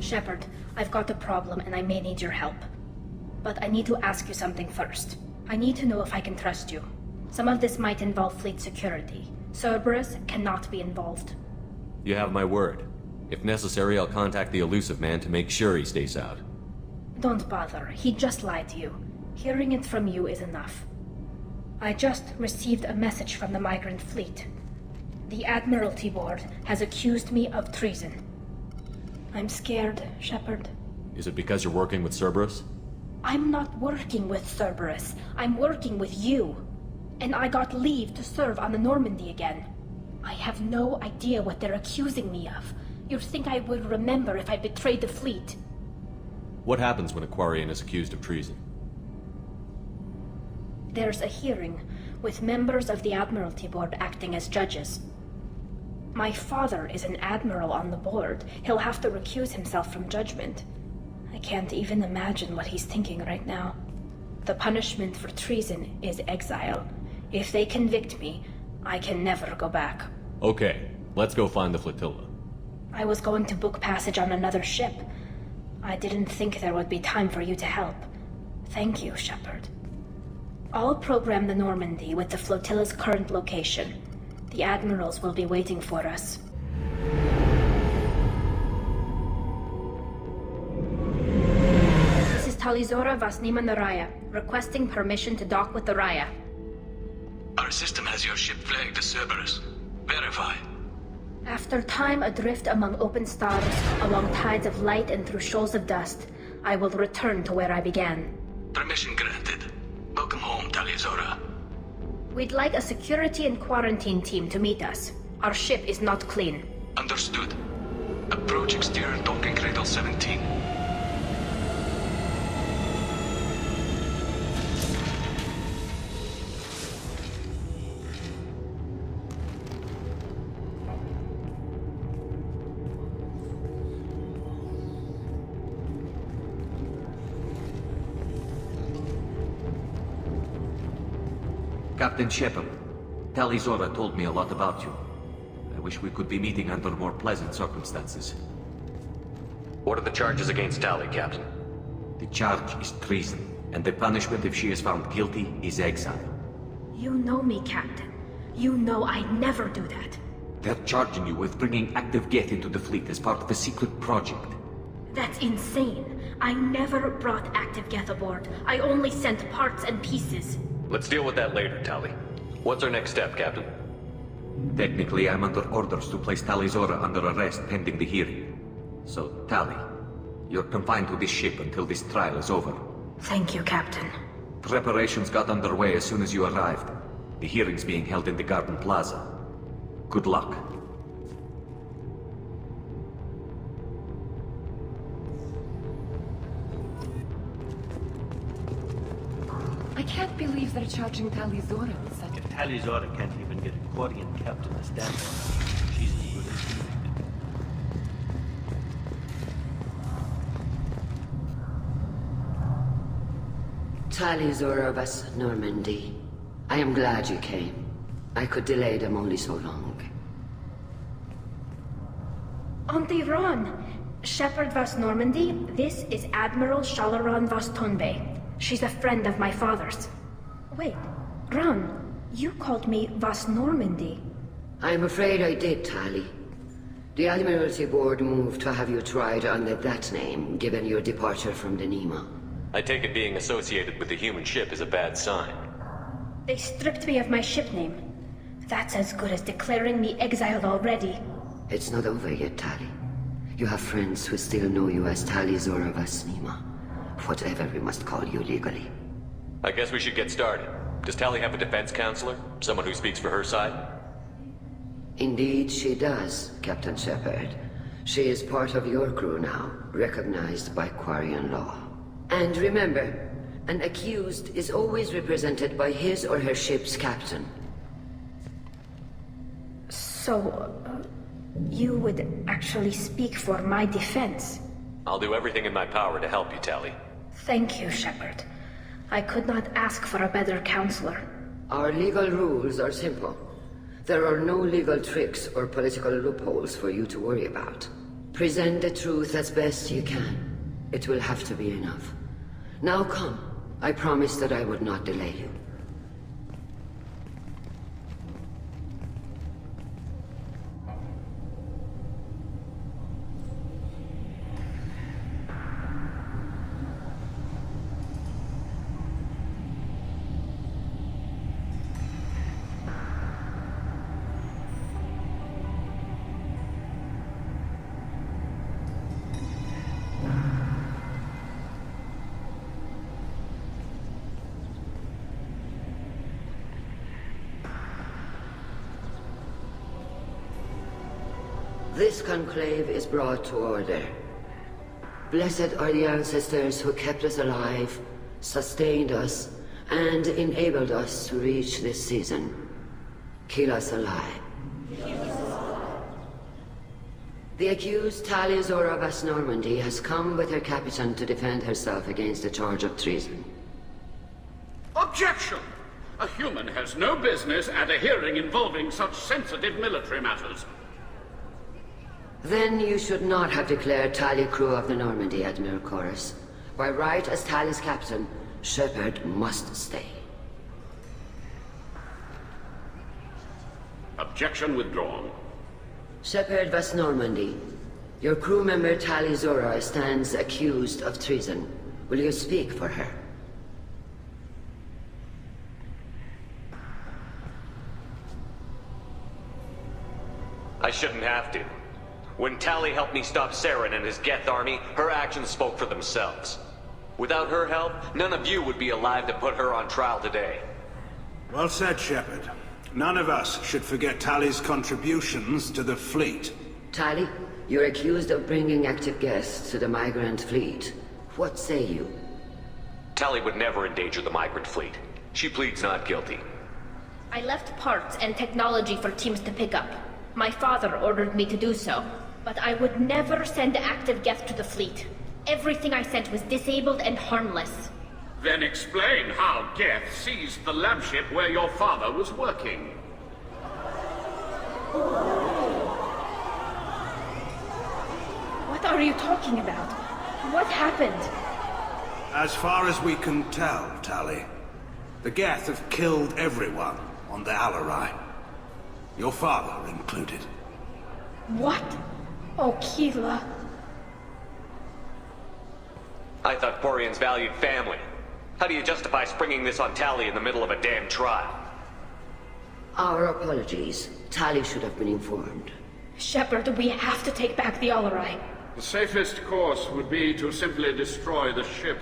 Shepard, I've got a problem and I may need your help. But I need to ask you something first. I need to know if I can trust you. Some of this might involve fleet security. Cerberus cannot be involved. You have my word. If necessary, I'll contact the elusive man to make sure he stays out. Don't bother. He just lied to you. Hearing it from you is enough. I just received a message from the migrant fleet. The Admiralty Board has accused me of treason. I'm scared, Shepard. Is it because you're working with Cerberus? I'm not working with Cerberus. I'm working with you. And I got leave to serve on the Normandy again. I have no idea what they're accusing me of. You'd think I would remember if I betrayed the fleet. What happens when a quarian is accused of treason? There's a hearing, with members of the Admiralty Board acting as judges. My father is an admiral on the board. He'll have to recuse himself from judgment. I can't even imagine what he's thinking right now. The punishment for treason is exile. If they convict me, I can never go back. Okay, let's go find the flotilla. I was going to book passage on another ship. I didn't think there would be time for you to help. Thank you, Shepard. I'll program the Normandy with the flotilla's current location. The admirals will be waiting for us. This is Talizora Vasnima Naraya, requesting permission to dock with the Raya. Our system has your ship flagged as Cerberus. Verify. After time adrift among open stars, along tides of light and through shoals of dust, I will return to where I began. Permission granted. Welcome home, Talizora. We'd like a security and quarantine team to meet us. Our ship is not clean. Understood. Approach exterior docking cradle 17. Captain Shepard, Talizora told me a lot about you. I wish we could be meeting under more pleasant circumstances. What are the charges against Tali, Captain? The charge is treason, and the punishment if she is found guilty is exile. You know me, Captain. You know I never do that. They're charging you with bringing active Geth into the fleet as part of a secret project. That's insane. I never brought active Geth aboard. I only sent parts and pieces. Let's deal with that later, Tali. What's our next step, Captain? Technically, I'm under orders to place Talizora under arrest pending the hearing. So, Tali, you're confined to this ship until this trial is over. Thank you, Captain. Preparations got underway as soon as you arrived. The hearing's being held in the Garden Plaza. Good luck. I can't believe they're charging Talizora with such... If Talizora can't even get a quarian captain to stand on, she's as good as convicted. Talizora of us, Normandy. I am glad you came. I could delay them only so long. Auntie Ron! Shepard Vas Normandy, this is Admiral Shalaran Vas Tonbe. She's a friend of my father's. Wait, Ron, you called me Vas Normandy. I'm afraid I did, Tali. The Admiralty Board moved to have you tried under that name, given your departure from the Nima. I take it being associated with the human ship is a bad sign. They stripped me of my ship name. That's as good as declaring me exiled already. It's not over yet, Tali. You have friends who still know you as Talizora Vas Nima. Whatever we must call you legally. I guess we should get started. Does Tali have a defense counselor? Someone who speaks for her side? Indeed she does, Captain Shepard. She is part of your crew now, recognized by Quarian law. And remember, an accused is always represented by his or her ship's captain. So, you would actually speak for my defense? I'll do everything in my power to help you, Tali. Thank you, Shepard. I could not ask for a better counselor. Our legal rules are simple. There are no legal tricks or political loopholes for you to worry about. Present the truth as best you can. It will have to be enough. Now come. I promised that I would not delay you. This conclave is brought to order. Blessed are the ancestors who kept us alive, sustained us, and enabled us to reach this season. Keep us alive. The accused Tali Zora Vas Normandy has come with her captain to defend herself against a charge of treason. Objection! A human has no business at a hearing involving such sensitive military matters. Then you should not have declared Tali crew of the Normandy, Admiral Chorus. By right as Tali's captain, Shepard must stay. Objection withdrawn. Shepard Vas Normandy, your crew member Tali Zora stands accused of treason. Will you speak for her? I shouldn't have to. When Tali helped me stop Saren and his Geth army, her actions spoke for themselves. Without her help, none of you would be alive to put her on trial today. Well said, Shepard. None of us should forget Tali's contributions to the fleet. Tali, you're accused of bringing active guests to the migrant fleet. What say you? Tali would never endanger the migrant fleet. She pleads not guilty. I left parts and technology for teams to pick up. My father ordered me to do so, but I would never send active Geth to the fleet. Everything I sent was disabled and harmless. Then explain how Geth seized the lab ship where your father was working. What are you talking about? What happened? As far as we can tell, Tali, the Geth have killed everyone on the Alarai. Your father included. What? Oh, Keela. I thought quarians valued family. How do you justify springing this on Tali in the middle of a damn trial? Our apologies. Tali should have been informed. Shepard, we have to take back the Alarai. The safest course would be to simply destroy the ship.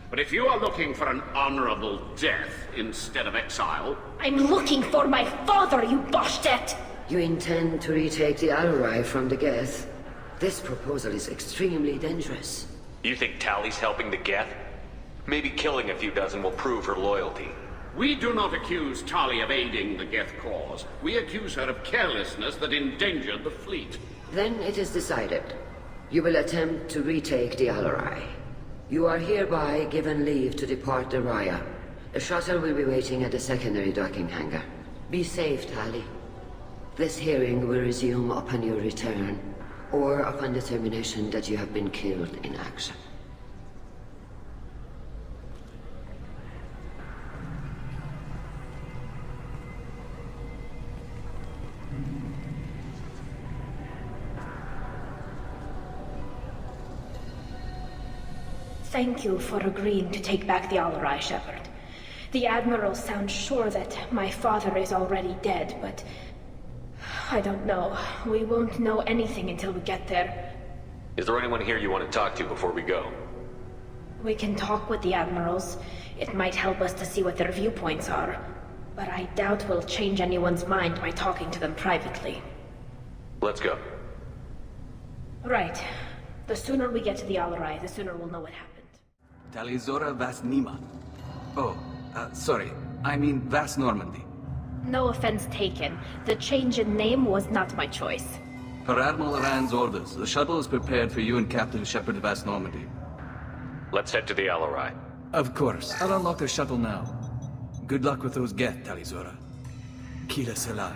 But if you are looking for an honorable death instead of exile... I'm looking for my father, you Boshtet! You intend to retake the Alarai from the Geth? This proposal is extremely dangerous. You think Tali's helping the Geth? Maybe killing a few dozen will prove her loyalty. We do not accuse Tali of aiding the Geth cause. We accuse her of carelessness that endangered the fleet. Then it is decided. You will attempt to retake the Alarai. You are hereby given leave to depart the Raya. A shuttle will be waiting at the secondary docking hangar. Be safe, Tali. This hearing will resume upon your return, or upon determination that you have been killed in action. Thank you for agreeing to take back the Alarai, Shepard. The Admiral sounds sure that my father is already dead, but... I don't know. We won't know anything until we get there. Is there anyone here you want to talk to before we go? We can talk with the Admirals. It might help us to see what their viewpoints are. But I doubt we'll change anyone's mind by talking to them privately. Let's go. Right. The sooner we get to the Alarai, the sooner we'll know what happened. Tali Zora Vas Nima. Oh, sorry. I mean Vas Normandy. No offense taken. The change in name was not my choice. Per Admiral Aran's orders, the shuttle is prepared for you and Captain Shepard Vas Normandy. Let's head to the Alarai. Of course. I'll unlock the shuttle now. Good luck with those Geth, Tali Zora. Kila Selai.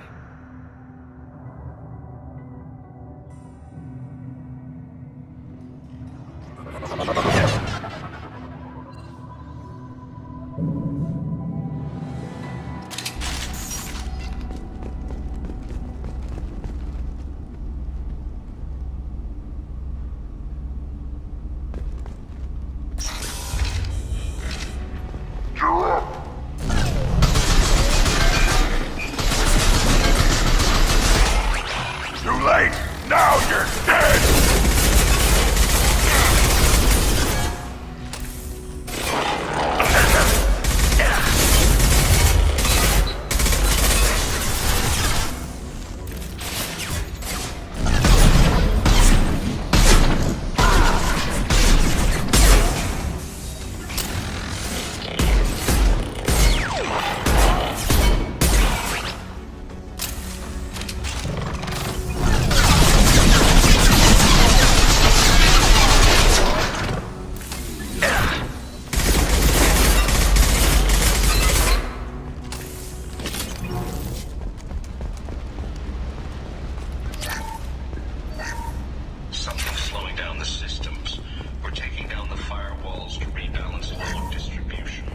the systems. We're taking down the firewalls to rebalance load distribution.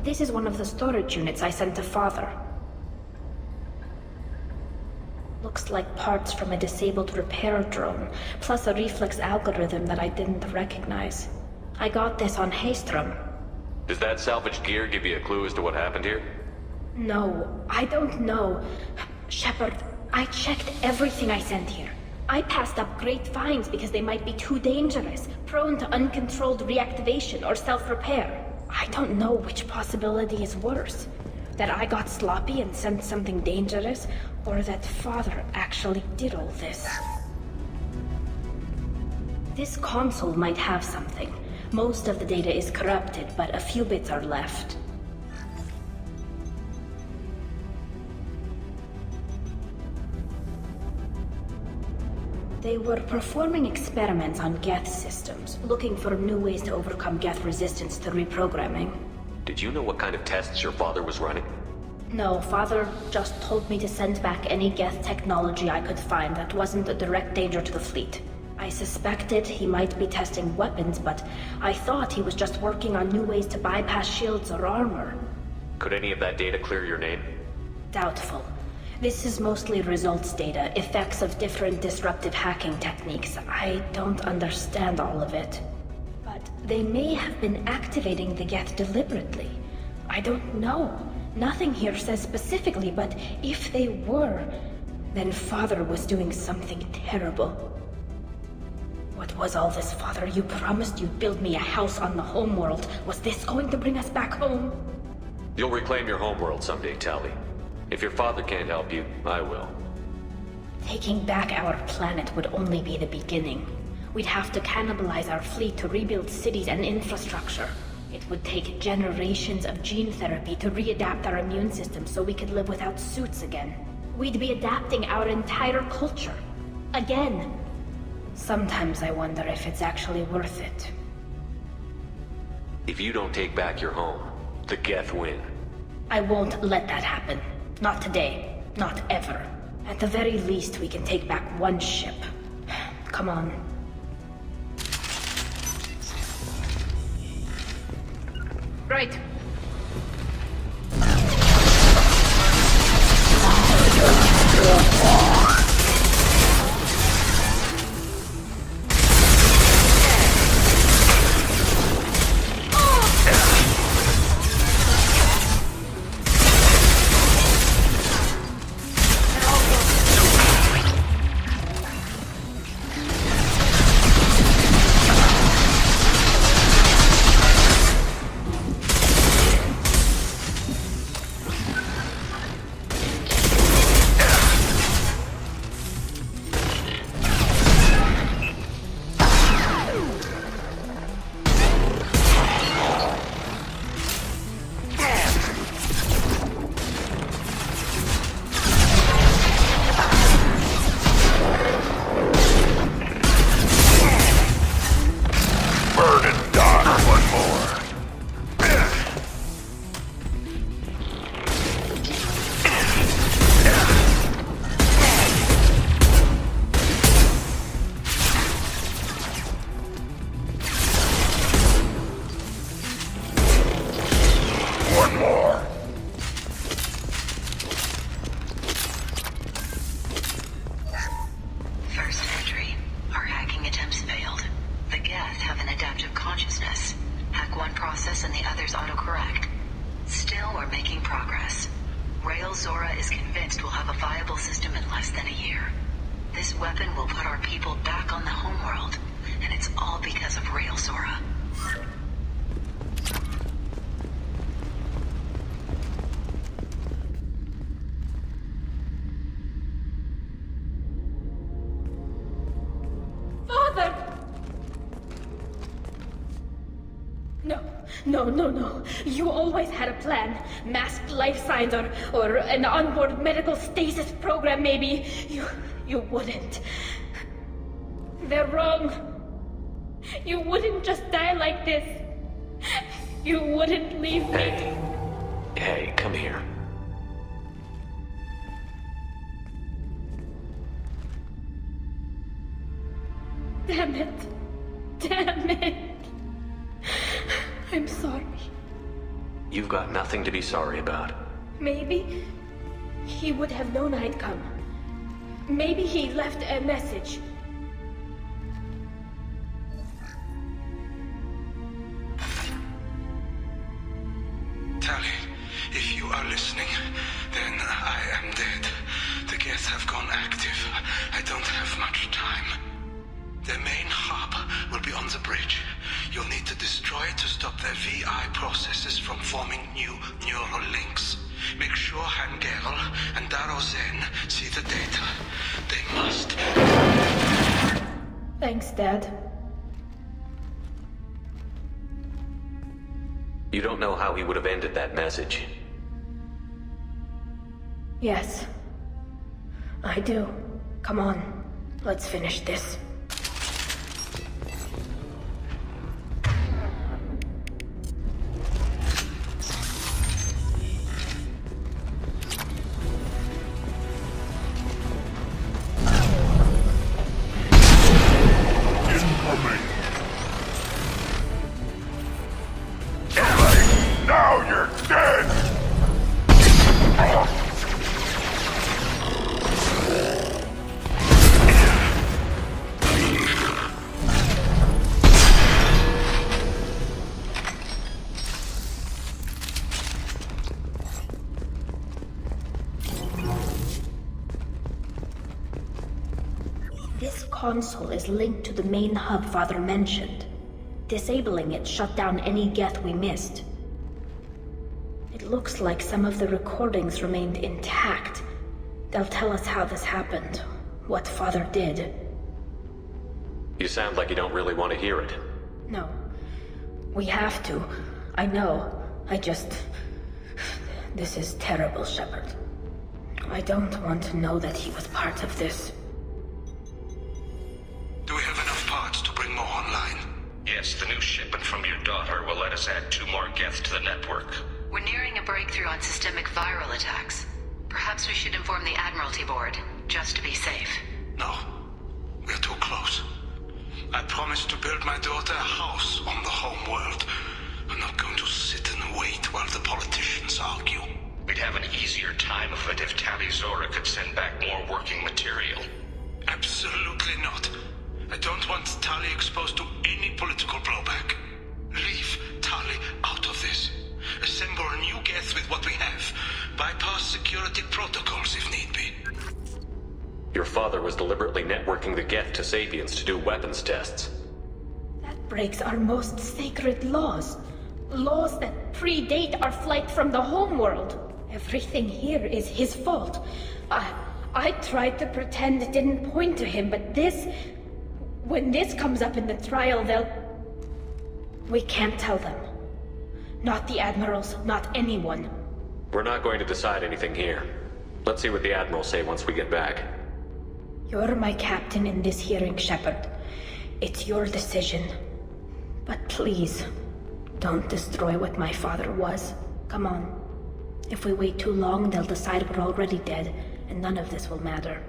This is one of the storage units I sent to Father. Looks like parts from a disabled repair drone, plus a reflex algorithm that I didn't recognize. I got this on Haystrom. Does that salvaged gear give you a clue as to what happened here? No, I don't know. Shepard, I checked everything I sent here. I passed up great finds because they might be too dangerous, prone to uncontrolled reactivation or self-repair. I don't know which possibility is worse. That I got sloppy and sent something dangerous, or that Father actually did all this. This console might have something. Most of the data is corrupted, but a few bits are left. They were performing experiments on Geth systems, looking for new ways to overcome Geth resistance to reprogramming. Did you know what kind of tests your father was running? No, Father just told me to send back any Geth technology I could find that wasn't a direct danger to the fleet. I suspected he might be testing weapons, but I thought he was just working on new ways to bypass shields or armor. Could any of that data clear your name? Doubtful. This is mostly results data, effects of different disruptive hacking techniques. I don't understand all of it. But they may have been activating the Geth deliberately. I don't know. Nothing here says specifically, but if they were, then Father was doing something terrible. What was all this, Father? You promised you'd build me a house on the homeworld. Was this going to bring us back home? You'll reclaim your homeworld someday, Tali. If your father can't help you, I will. Taking back our planet would only be the beginning. We'd have to cannibalize our fleet to rebuild cities and infrastructure. It would take generations of gene therapy to readapt our immune system so we could live without suits again. We'd be adapting our entire culture. Again. Sometimes I wonder if it's actually worth it. If you don't take back your home, the Geth win. I won't let that happen. Not today. Not ever. At the very least, we can take back one ship. Come on. Right. No. You always had a plan. Masked life signs or an onboard medical stasis program, maybe. You wouldn't. They're wrong. You wouldn't just die like this. You wouldn't leave me. Hey, come here. Damn it. Damn it. I'm sorry. You've got nothing to be sorry about. Maybe he would have known I'd come. Maybe he left a message. Tali, if you are listening, then I am dead. The Geth have gone active. I don't have much time. Their main hub will be on the bridge. You'll need to destroy it to stop their VI processes from forming new neural links. Make sure Hangerl and Daro Zen see the data. They must. Thanks, Dad. You don't know how he would have ended that message. Yes. I do. Come on. Let's finish this. Now you're dead! This console is linked to the main hub Father mentioned. Disabling it shut down any Geth we missed. It looks like some of the recordings remained intact. They'll tell us how this happened, what Father did. You sound like you don't really want to hear it. No. We have to. I know. This is terrible, Shepard. I don't want to know that he was part of this. Do we have enough parts to bring more online? Yes, the new shipment from your daughter will let us add 2 more Geth to the network. We're nearing a breakthrough on systemic viral attacks. Perhaps we should inform the Admiralty Board, just to be safe. No. We're too close. I promised to build my daughter a house on the home world. I'm not going to sit and wait while the politicians argue. We'd have an easier time of it if Tali Zora could send back more working material. Absolutely not. I don't want Tali exposed to any political blowback. Leave Tali out of this. Assemble a new Geth with what we have. Bypass security protocols if need be. Your father was deliberately networking the Geth to Sapiens to do weapons tests. That breaks our most sacred laws. Laws that predate our flight from the homeworld. Everything here is his fault. I tried to pretend it didn't point to him, but this... When this comes up in the trial, we can't tell them. Not the admirals, not anyone. We're not going to decide anything here. Let's see what the admirals say once we get back. You're my captain in this hearing, Shepard. It's your decision. But please, don't destroy what my father was. Come on. If we wait too long, they'll decide we're already dead, and none of this will matter.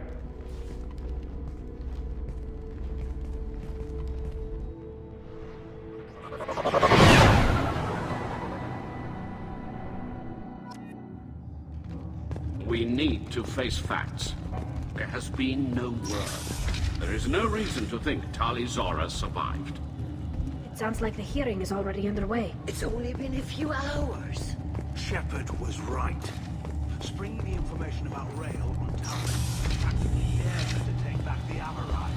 We need to face facts. There has been no word. There is no reason to think Tali Zora survived. It sounds like the hearing is already underway. It's only been a few hours. Shepard was right. Springing the information about Rail on Tali practically dared her to take back the Amarai.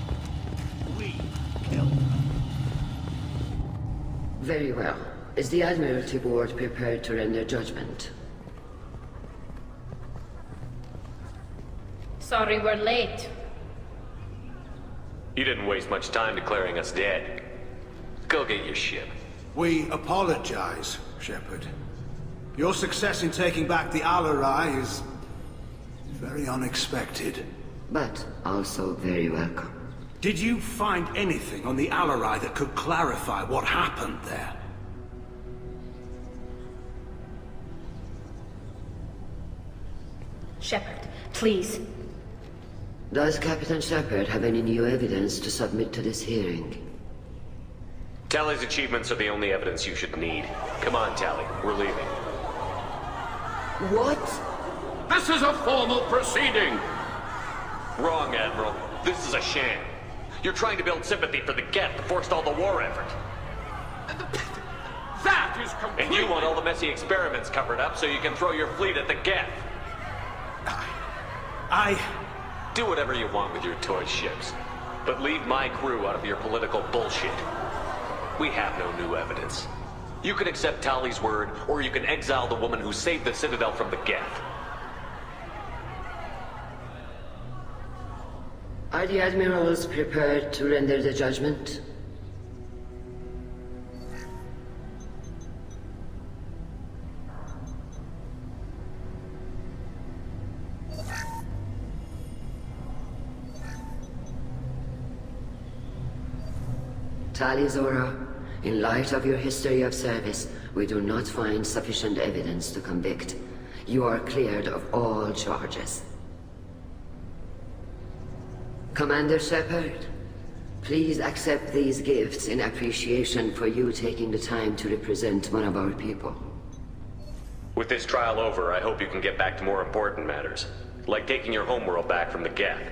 We killed her. Very well. Is the Admiralty Board prepared to render judgment? Sorry we're late. You didn't waste much time declaring us dead. Go get your ship. We apologize, Shepard. Your success in taking back the Alarai is... very unexpected. But also very welcome. Did you find anything on the Alarai that could clarify what happened there? Shepard, please. Does Captain Shepard have any new evidence to submit to this hearing? Tali's achievements are the only evidence you should need. Come on, Tali. We're leaving. What? This is a formal proceeding! Wrong, Admiral. This is a sham. You're trying to build sympathy for the Geth to forestall the war effort. That is completely... And you want all the messy experiments covered up so you can throw your fleet at the Geth. Do whatever you want with your toy ships. But leave my crew out of your political bullshit. We have no new evidence. You can accept Tali's word, or you can exile the woman who saved the Citadel from the Geth. Are the admirals prepared to render the judgment? Tali Zora, in light of your history of service, we do not find sufficient evidence to convict. You are cleared of all charges. Commander Shepard, please accept these gifts in appreciation for you taking the time to represent one of our people. With this trial over, I hope you can get back to more important matters, like taking your homeworld back from the Geth.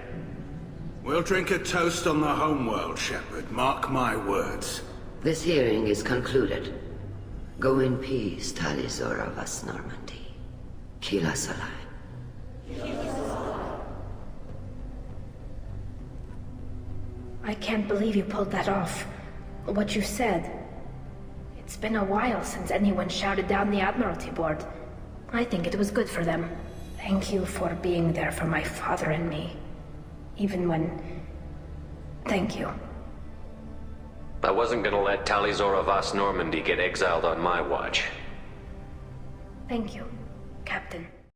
We'll drink a toast on the homeworld, Shepard. Mark my words. This hearing is concluded. Go in peace, Tali Zora Vas Normandy. Kila Salai. I can't believe you pulled that off. What you said. It's been a while since anyone shouted down the Admiralty Board. I think it was good for them. Thank you for being there for my father and me. Even when... Thank you. I wasn't gonna let Tali Zora Vas Normandy get exiled on my watch. Thank you, Captain.